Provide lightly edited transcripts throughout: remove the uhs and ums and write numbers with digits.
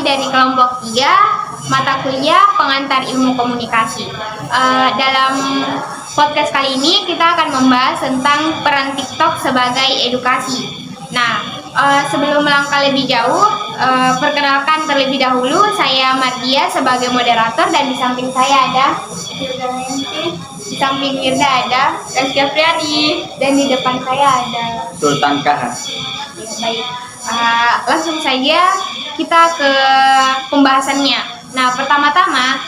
dari kelompok 3 mata kuliah pengantar ilmu komunikasi. Dalam podcast kali ini kita akan membahas tentang peran TikTok sebagai edukasi. Nah, sebelum melangkah lebih jauh, perkenalkan terlebih dahulu, saya Mardia sebagai moderator, dan di samping saya ada Wirda Henti, di samping Wirda ada Rizky Afriadi, dan di depan saya ada Sultan Kahar. Baik, langsung saja kita ke pembahasannya. Nah, pertama-tama,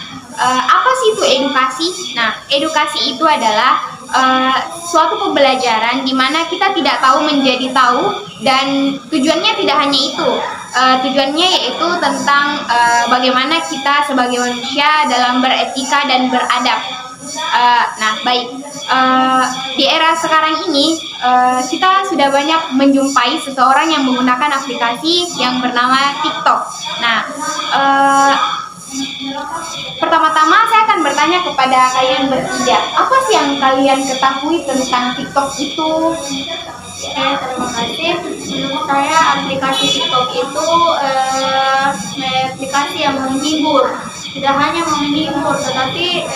apa sih itu edukasi? Nah, edukasi itu adalah suatu pembelajaran di mana kita tidak tahu menjadi tahu, dan tujuannya tidak hanya itu. Tujuannya yaitu tentang bagaimana kita sebagai manusia dalam beretika dan beradab. Nah, baik. Di era sekarang ini, kita sudah banyak menjumpai seseorang yang menggunakan aplikasi yang bernama TikTok. Nah, pertama-tama saya akan bertanya kepada kalian bertiga, apa sih yang kalian ketahui tentang TikTok itu? Terima kasih. Menurut saya aplikasi TikTok itu aplikasi yang menghibur. Tidak hanya menghibur, tetapi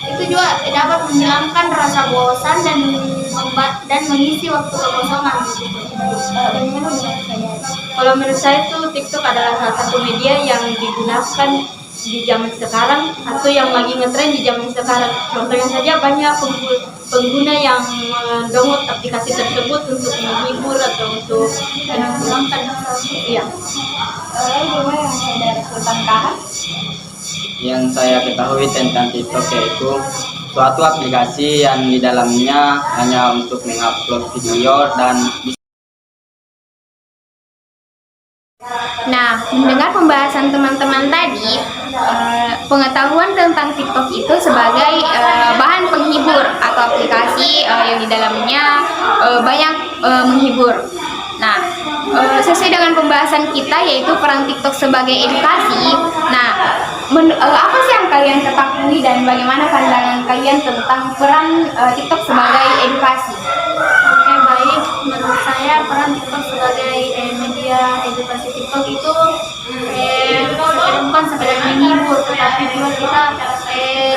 itu juga dapat menghilangkan rasa bosan dan mengisi waktu kekosongan. Kalau menurut saya itu TikTok adalah salah satu media yang digunakan di zaman sekarang atau yang lagi ngetren di zaman sekarang. Contohnya saja banyak pengguna yang mendownload aplikasi tersebut untuk menghibur atau untuk menyenangkan. Iya. Yang saya ketahui tentang TikTok yaitu suatu aplikasi yang di dalamnya hanya untuk mengupload video dan Nah, mendengar pembahasan teman-teman tadi, pengetahuan tentang TikTok itu sebagai bahan penghibur atau aplikasi yang di dalamnya banyak menghibur. Nah, sesuai dengan pembahasan kita yaitu peran TikTok sebagai edukasi. Nah, apa sih yang kalian ketahui dan bagaimana pandangan kalian tentang peran TikTok sebagai edukasi? Oke, baik. Menurut saya peran TikTok sebagai media edukasi TikTok itu bukan sekedar menghibur, tetapi juga kita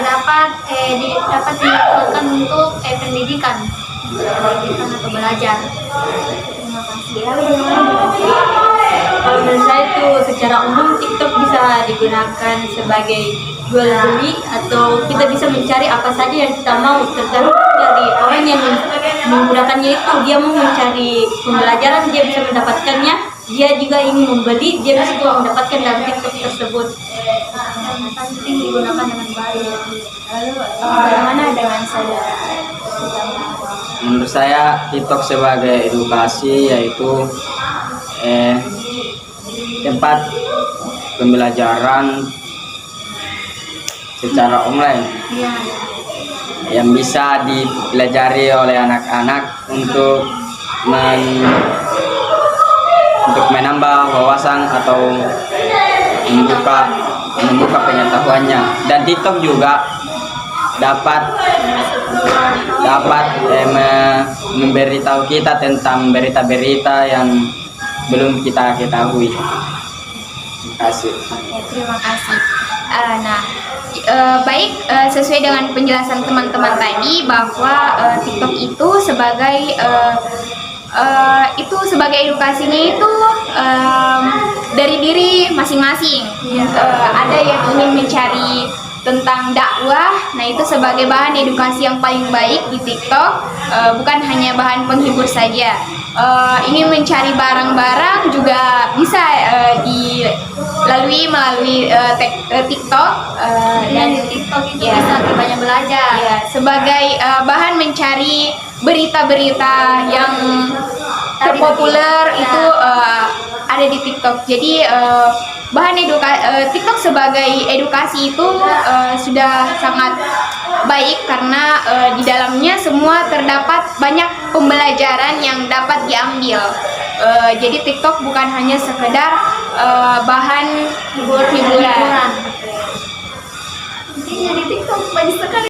dapat digunakan untuk pendidikan atau belajar. Terima kasih. Kalau menurut saya itu secara umum TikTok bisa digunakan sebagai jual beli, atau kita bisa mencari apa saja yang kita mau, tergantung dari orang yang menggunakannya itu. Dia mau mencari pembelajaran, dia bisa mendapatkannya. Dia juga ingin membeli, dia bisa juga mendapatkan dalam TikTok tersebut. Penting digunakan dengan baik. Lalu bagaimana dengan saudara? menurut saya TikTok sebagai edukasi yaitu tempat pembelajaran secara online yang bisa dipelajari oleh anak-anak untuk menambah wawasan atau membuka pengetahuannya. Dan TikTok juga dapat memberitahu kita tentang berita-berita yang belum kita ketahui. Terima kasih. Terima kasih. Baik, sesuai dengan penjelasan teman-teman tadi bahwa TikTok itu sebagai edukasinya itu dari diri masing-masing. Ada yang ingin mencari tentang dakwah, nah itu sebagai bahan edukasi yang paling baik di TikTok, bukan hanya bahan penghibur saja. Ingin mencari barang-barang juga bisa melalui TikTok, Dan di TikTok itu bisa banyak belajar. ya, sebagai bahan mencari berita-berita yang terpopuler itu ada di TikTok. Jadi TikTok sebagai edukasi itu sudah sangat baik karena di dalamnya semua terdapat banyak pembelajaran yang dapat diambil. Jadi TikTok bukan hanya sekedar bahan hiburan. Intinya di TikTok banyak sekali